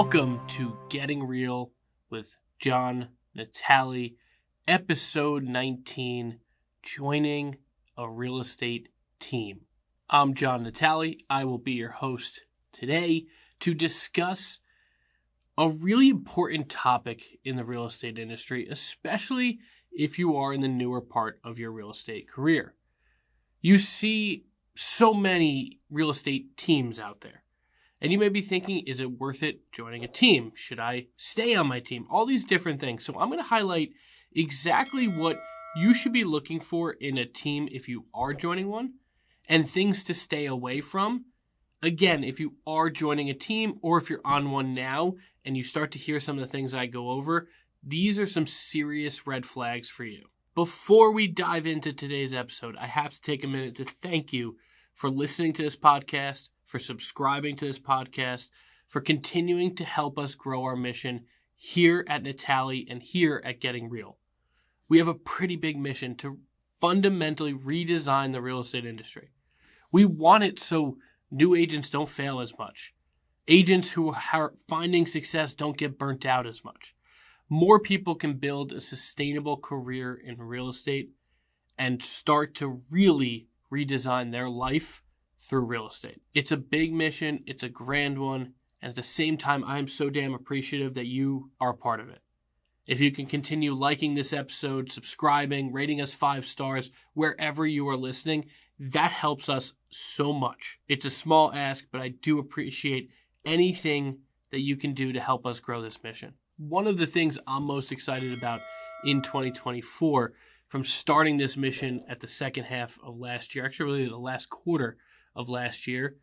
Welcome to Getting Real with John Natale, episode 19, Joining a Real Estate Team. I'm John Natale. I will be your host today to discuss a really important topic in the real estate industry, especially if you are in the newer part of your real estate career. You see so many real estate teams out there. And you may be thinking, is it worth it joining a team? Should I stay on my team? All these different things. So I'm going to highlight exactly what you should be looking for in a team if you are joining one, and things to stay away from. Again, if you are joining a team or if you're on one now and you start to hear some of the things I go over, these are some serious red flags for you. Before we dive into today's episode, I have to take a minute to thank you for listening to this podcast, for subscribing to this podcast, for continuing to help us grow our mission here at Natale and here at Getting Real. We have a pretty big mission to fundamentally redesign the real estate industry. We want it so new agents don't fail as much. Agents who are finding success don't get burnt out as much. More people can build a sustainable career in real estate and start to really redesign their life through real estate. It's a big mission, it's a grand one, and at the same time, I'm so damn appreciative that you are a part of it. If you can continue liking this episode, subscribing, rating us 5 stars, wherever you are listening, that helps us so much. It's a small ask, but I do appreciate anything that you can do to help us grow this mission. One of the things I'm most excited about in 2024, from starting this mission at the second half of last year, actually really the last quarter of last year,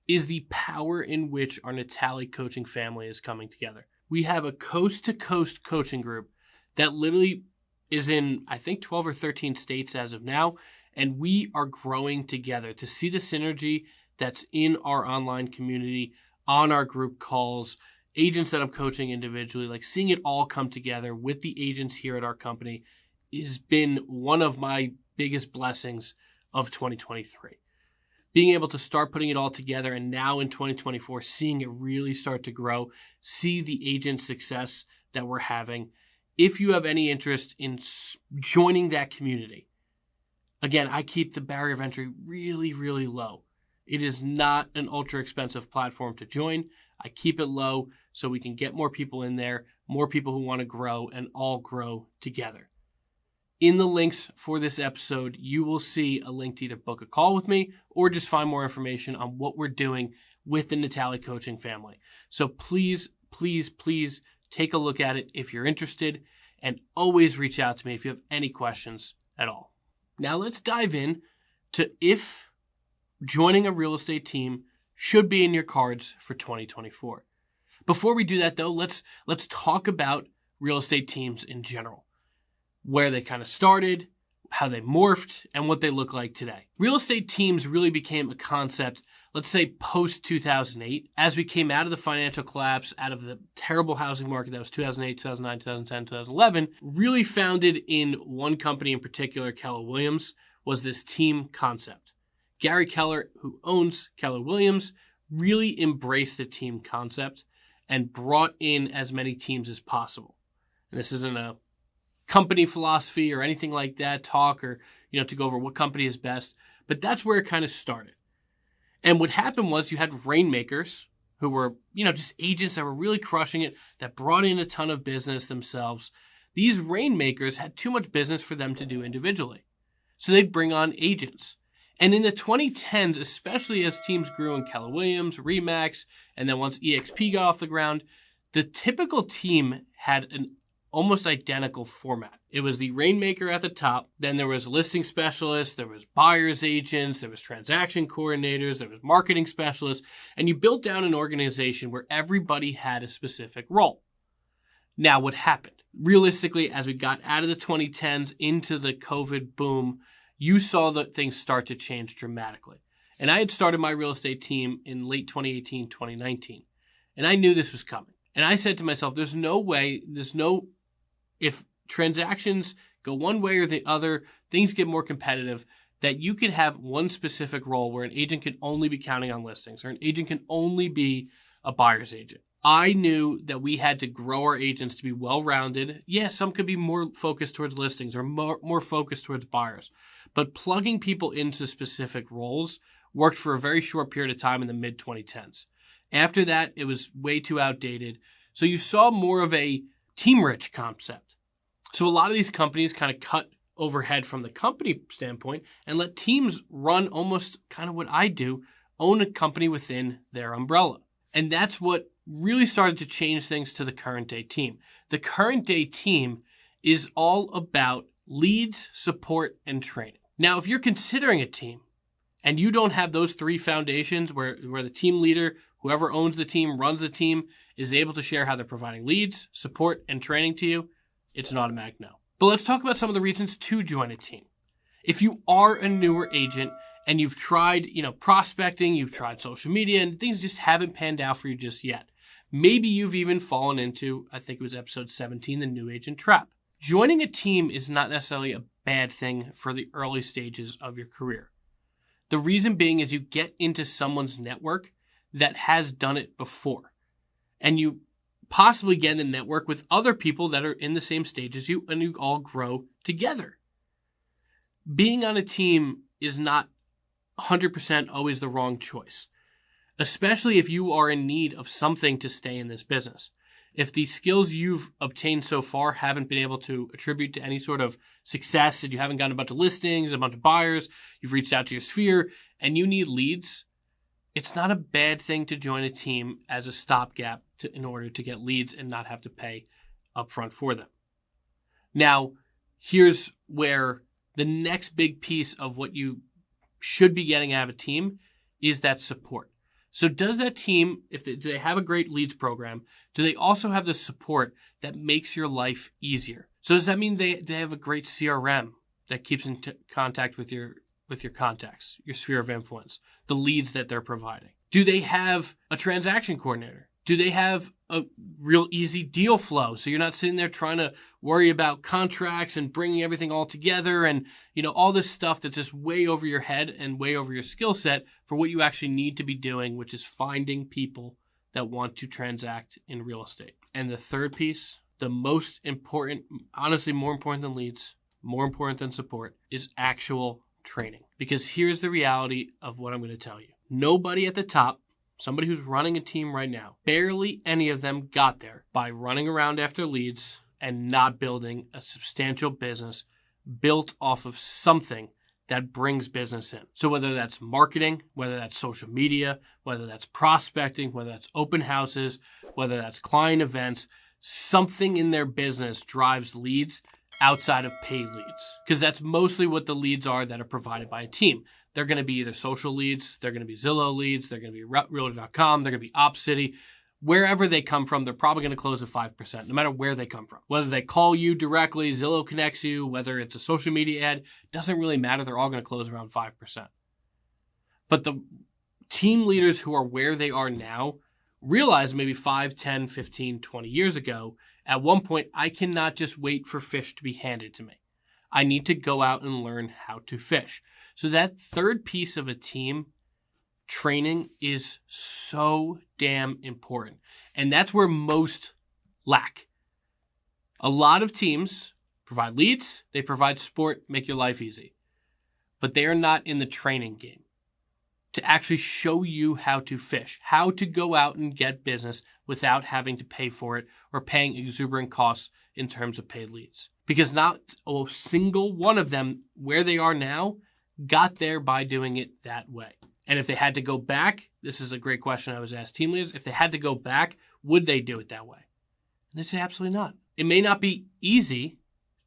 is the power in which our Natale coaching family is coming together. We have a coast-to-coast coaching group that literally is in, I think, 12 or 13 states as of now, and we are growing together to see the synergy that's in our online community, on our group calls, agents that I'm coaching individually, like seeing it all come together with the agents here at our company has been one of my biggest blessings of 2023. Being able to start putting it all together, and now in 2024, seeing it really start to grow, see the agent success that we're having. If you have any interest in joining that community, again, I keep the barrier of entry really, really low. It is not an ultra expensive platform to join. I keep it low so we can get more people in there, more people who want to grow, and all grow together. In the links for this episode, you will see a link to either book a call with me or just find more information on what we're doing with the Natale coaching family. So please, please, please take a look at it if you're interested, and always reach out to me if you have any questions at all. Now let's dive in to if joining a real estate team should be in your cards for 2024. Before we do that though, let's talk about real estate teams in general. Where they kind of started, how they morphed, and what they look like today. Real estate teams really became a concept, let's say post-2008, as we came out of the financial collapse, out of the terrible housing market that was 2008, 2009, 2010, 2011, really founded in one company in particular, Keller Williams, was this team concept. Gary Keller, who owns Keller Williams, really embraced the team concept and brought in as many teams as possible. And this isn't a company philosophy or anything like that, talk or, to go over what company is best. But that's where it kind of started. And what happened was you had rainmakers who were, just agents that were really crushing it, that brought in a ton of business themselves. These rainmakers had too much business for them to do individually. So they'd bring on agents. And in the 2010s, especially as teams grew in Keller Williams, Remax, and then once EXP got off the ground, the typical team had an almost identical format. It was the rainmaker at the top, then there was listing specialists, there was buyer's agents, there was transaction coordinators, there was marketing specialists, and you built down an organization where everybody had a specific role. Now, what happened? Realistically, as we got out of the 2010s into the COVID boom, you saw that things start to change dramatically. And I had started my real estate team in late 2018, 2019, and I knew this was coming. And I said to myself, if transactions go one way or the other, things get more competitive, that you could have one specific role where an agent can only be counting on listings or an agent can only be a buyer's agent. I knew that we had to grow our agents to be well-rounded. Yeah, some could be more focused towards listings or more focused towards buyers. But plugging people into specific roles worked for a very short period of time in the mid-2010s. After that, it was way too outdated. So you saw more of a team-rich concept. So a lot of these companies kind of cut overhead from the company standpoint and let teams run almost kind of what I do, own a company within their umbrella. And that's what really started to change things to the current day team. The current day team is all about leads, support, and training. Now, if you're considering a team and you don't have those three foundations where the team leader, whoever owns the team, runs the team, is able to share how they're providing leads, support, and training to you, it's an automatic no. But let's talk about some of the reasons to join a team. If you are a newer agent and you've tried, prospecting, you've tried social media, and things just haven't panned out for you just yet. Maybe you've even fallen into, I think it was episode 17, the new agent trap. Joining a team is not necessarily a bad thing for the early stages of your career. The reason being is you get into someone's network that has done it before. And you possibly get in the network with other people that are in the same stage as you, and you all grow together. Being on a team is not 100% always the wrong choice, especially if you are in need of something to stay in this business. If the skills you've obtained so far haven't been able to attribute to any sort of success, and you haven't gotten a bunch of listings, a bunch of buyers, you've reached out to your sphere, and you need leads, it's not a bad thing to join a team as a stopgap in order to get leads and not have to pay upfront for them. Now, here's where the next big piece of what you should be getting out of a team is that support. So does that team, do they have a great leads program, do they also have the support that makes your life easier? So does that mean they have a great CRM that keeps in contact with your contacts, your sphere of influence, the leads that they're providing? Do they have a transaction coordinator? Do they have a real easy deal flow? So you're not sitting there trying to worry about contracts and bringing everything all together and, all this stuff that's just way over your head and way over your skill set for what you actually need to be doing, which is finding people that want to transact in real estate. And the third piece, the most important, honestly, more important than leads, more important than support, is actual training. Because here's the reality of what I'm going to tell you. Nobody at the top, somebody who's running a team right now, barely any of them got there by running around after leads and not building a substantial business built off of something that brings business in. So whether that's marketing, whether that's social media, whether that's prospecting, whether that's open houses, whether that's client events, something in their business drives leads outside of paid leads. Because that's mostly what the leads are that are provided by a team. They're going to be either social leads, they're going to be Zillow leads, they're going to be Realtor.com, they're going to be OpCity. Wherever they come from, they're probably going to close at 5%, no matter where they come from. Whether they call you directly, Zillow connects you, whether it's a social media ad, doesn't really matter. They're all going to close around 5%. But the team leaders who are where they are now realize maybe 5, 10, 15, 20 years ago, at one point, I cannot just wait for fish to be handed to me. I need to go out and learn how to fish. So that third piece of a team, training, is so damn important. And that's where most lack. A lot of teams provide leads, they provide support, make your life easy. But they are not in the training game to actually show you how to fish, how to go out and get business without having to pay for it or paying exuberant costs in terms of paid leads. Because not a single one of them, where they are now, got there by doing it that way. And if they had to go back, this is a great question I was asked team leaders, if they had to go back, would they do it that way? And they say absolutely not. It may not be easy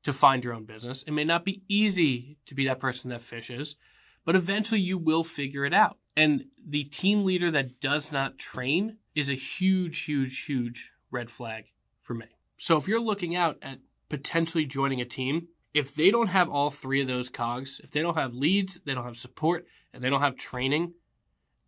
to find your own business. It may not be easy to be that person that fishes, but eventually you will figure it out. And the team leader that does not train is a huge, huge, huge red flag for me. So if you're looking out at potentially joining a team, if they don't have all three of those cogs, if they don't have leads, they don't have support, and they don't have training,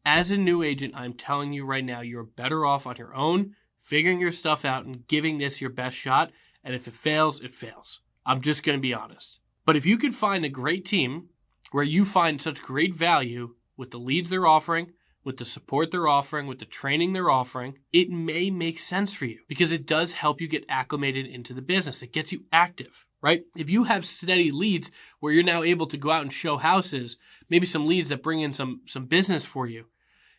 as a new agent, I'm telling you right now, you're better off on your own, figuring your stuff out and giving this your best shot. And if it fails, it fails. I'm just going to be honest. But if you can find a great team where you find such great value with the leads they're offering, with the support they're offering, with the training they're offering, it may make sense for you because it does help you get acclimated into the business. It gets you active, right? If you have steady leads where you're now able to go out and show houses, maybe some leads that bring in some business for you,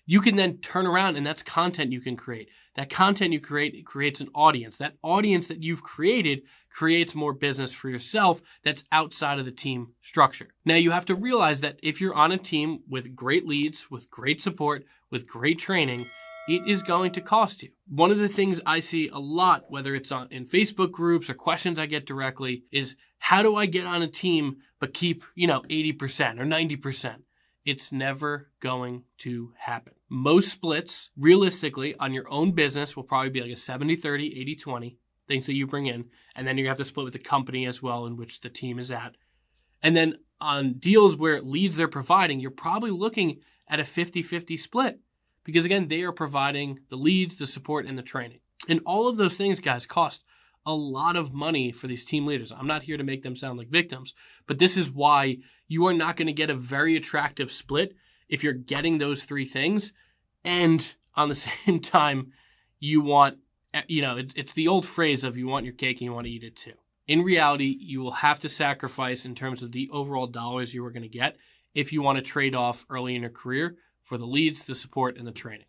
you can then turn around and that's content you can create. That content you create creates an audience. That audience that you've created creates more business for yourself that's outside of the team structure. Now you have to realize that if you're on a team with great leads, with great support, with great training, it is going to cost you. One of the things I see a lot, whether it's in Facebook groups or questions I get directly, is how do I get on a team but keep, 80% or 90%? It's never going to happen. Most splits, realistically, on your own business will probably be like a 70-30, 80-20, things that you bring in. And then you have to split with the company as well in which the team is at. And then on deals where leads they're providing, you're probably looking at a 50-50 split. Because again, they are providing the leads, the support, and the training. And all of those things, guys, cost a lot of money for these team leaders. I'm not here to make them sound like victims, but this is why you are not going to get a very attractive split if you're getting those three things. And on the same time, you want, it's the old phrase of you want your cake and you want to eat it too. In reality, you will have to sacrifice in terms of the overall dollars you are going to get if you want to trade off early in your career for the leads, the support, and the training.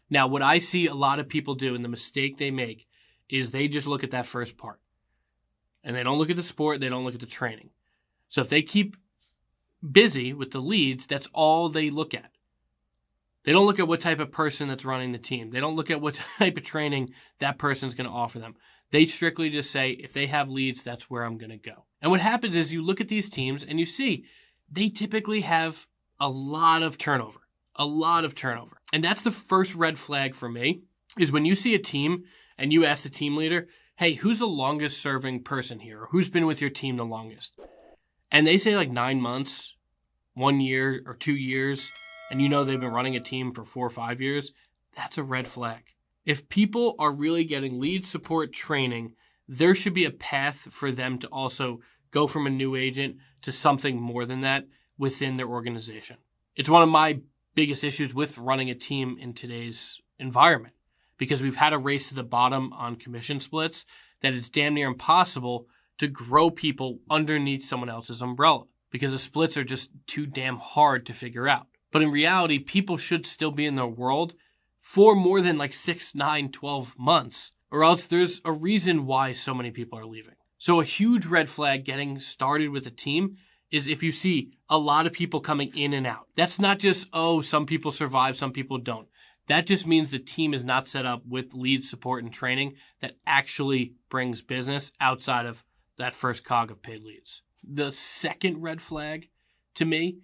Now, what I see a lot of people do and the mistake they make is they just look at that first part. And they don't look at the support, they don't look at the training. So if they keep busy with the leads, that's all they look at. They don't look at what type of person that's running the team. They don't look at what type of training that person's going to offer them. They strictly just say, if they have leads, that's where I'm going to go. And what happens is you look at these teams and you see they typically have a lot of turnover. And that's the first red flag for me, is when you see a team and you ask the team leader, hey, who's the longest serving person here? Or who's been with your team the longest? And they say like 9 months, 1 year, or 2 years, and they've been running a team for 4 or 5 years, that's a red flag. If people are really getting lead support training, there should be a path for them to also go from a new agent to something more than that within their organization. It's one of my biggest issues with running a team in today's environment, because we've had a race to the bottom on commission splits that it's damn near impossible to grow people underneath someone else's umbrella because the splits are just too damn hard to figure out. But in reality, people should still be in their world for more than like 6, 9, 12 months, or else there's a reason why so many people are leaving. So a huge red flag getting started with a team is if you see a lot of people coming in and out. That's not just, some people survive, some people don't. That just means the team is not set up with lead support and training that actually brings business outside of that first cog of paid leads. The second red flag to me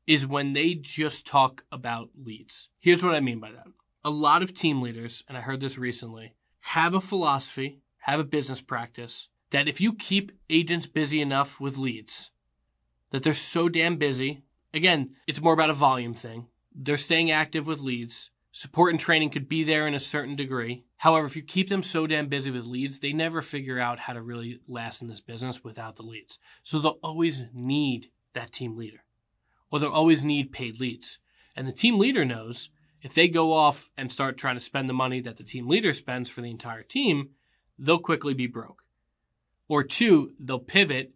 is when they just talk about leads. Here's what I mean by that. A lot of team leaders, and I heard this recently, have a philosophy, have a business practice that if you keep agents busy enough with leads, that they're so damn busy, again, it's more about a volume thing. They're staying active with leads. Support and training could be there in a certain degree. However, if you keep them so damn busy with leads, they never figure out how to really last in this business without the leads. So they'll always need that team leader, or they'll always need paid leads. And the team leader knows if they go off and start trying to spend the money that the team leader spends for the entire team, they'll quickly be broke. Or two, they'll pivot,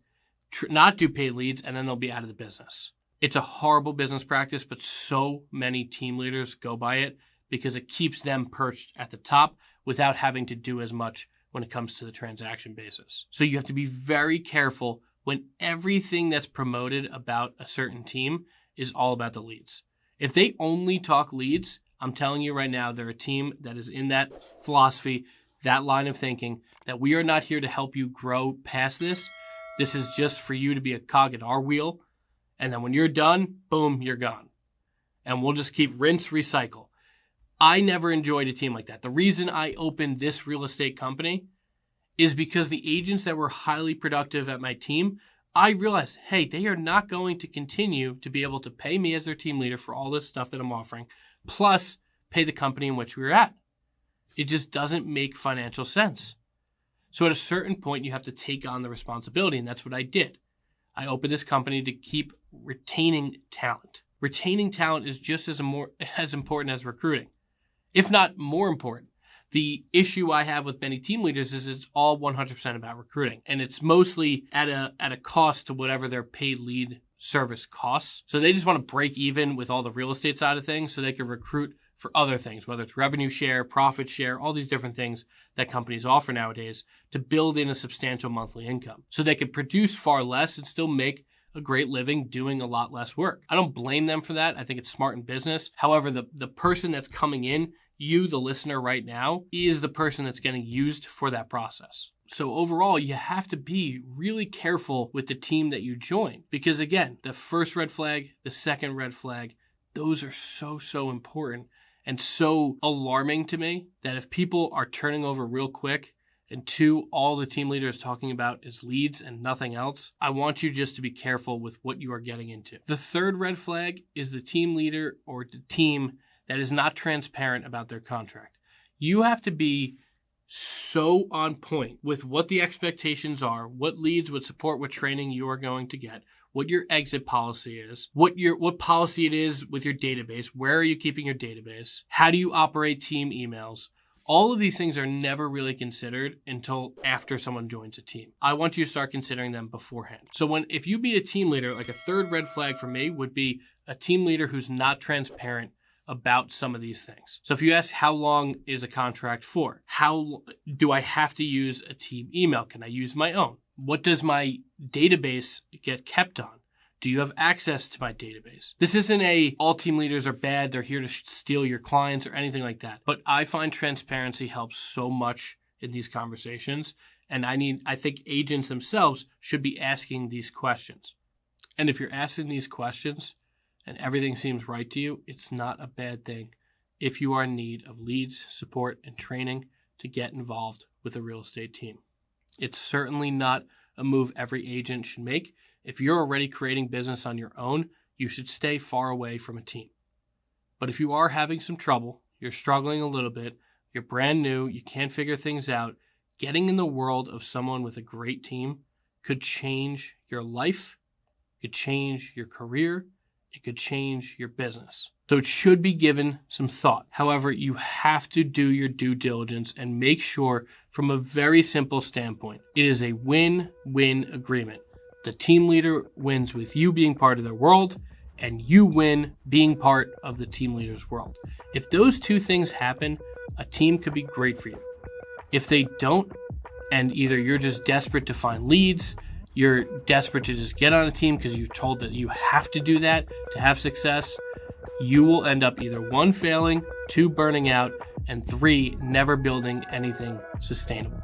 not do paid leads, and then they'll be out of the business. It's a horrible business practice, but so many team leaders go by it because it keeps them perched at the top without having to do as much when it comes to the transaction basis. So you have to be very careful when everything that's promoted about a certain team is all about the leads. If they only talk leads, I'm telling you right now, they're a team that is in that philosophy, that line of thinking, that we are not here to help you grow past this. This is just for you to be a cog in our wheel. And then when you're done, boom, you're gone. And we'll just keep rinse, recycle. I never enjoyed a team like that. The reason I opened this real estate company is because the agents that were highly productive at my team, I realized, hey, they are not going to continue to be able to pay me as their team leader for all this stuff that I'm offering, plus pay the company in which we were at. It just doesn't make financial sense. So at a certain point, you have to take on the responsibility, and that's what I did. I opened this company to keep retaining talent, retaining talent is just as important as recruiting, if not more important. The issue I have with many team leaders is it's all 100% about recruiting, and it's mostly at a cost to whatever their paid lead service costs. So they just want to break even with all the real estate side of things so they can recruit for other things, whether it's revenue share, profit share, all these different things that companies offer nowadays to build in a substantial monthly income. So they can produce far less and still make a great living doing a lot less work. I don't blame them for that. I think it's smart in business. However, the person that's coming in, you, the listener right now, is the person that's getting used for that process. So overall, you have to be really careful with the team that you join. Because again, the first red flag, the second red flag, those are so important and so alarming to me that if people are turning over real quick and two, all the team leader is talking about is leads and nothing else, I want you just to be careful with what you are getting into. The third red flag is the team leader or the team that is not transparent about their contract. You have to be so on point with what the expectations are, what leads, what support, what training you are going to get, what your exit policy is, what policy it is with your database, where are you keeping your database, how do you operate team emails. All of these things are never really considered until after someone joins a team. I want you to start considering them beforehand. So if you meet a team leader, like a third red flag for me would be a team leader who's not transparent about some of these things. So if you ask how long is a contract for? How do I have to use a team email? Can I use my own? What does my database get kept on? Do you have access to my database? This isn't all team leaders are bad, they're here to steal your clients or anything like that. But I find transparency helps so much in these conversations. And I think agents themselves should be asking these questions. And if you're asking these questions and everything seems right to you, it's not a bad thing if you are in need of leads, support, and training to get involved with a real estate team. It's certainly not a move every agent should make. If you're already creating business on your own, you should stay far away from a team. But if you are having some trouble, you're struggling a little bit, you're brand new, you can't figure things out, getting in the world of someone with a great team could change your life, it could change your career, it could change your business. So it should be given some thought. However, you have to do your due diligence and make sure from a very simple standpoint, it is a win-win agreement. The team leader wins with you being part of their world, and you win being part of the team leader's world. If those two things happen, a team could be great for you. If they don't, and either you're just desperate to find leads, you're desperate to just get on a team because you're told that you have to do that to have success, you will end up either 1, failing, 2, burning out, and 3, never building anything sustainable.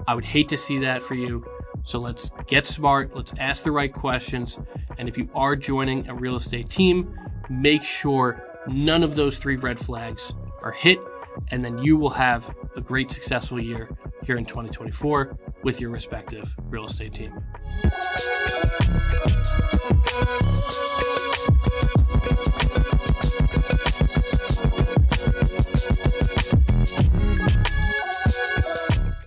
I would hate to see that for you. So let's get smart, let's ask the right questions, and if you are joining a real estate team, make sure none of those 3 red flags are hit, and then you will have a great successful year here in 2024 with your respective real estate team.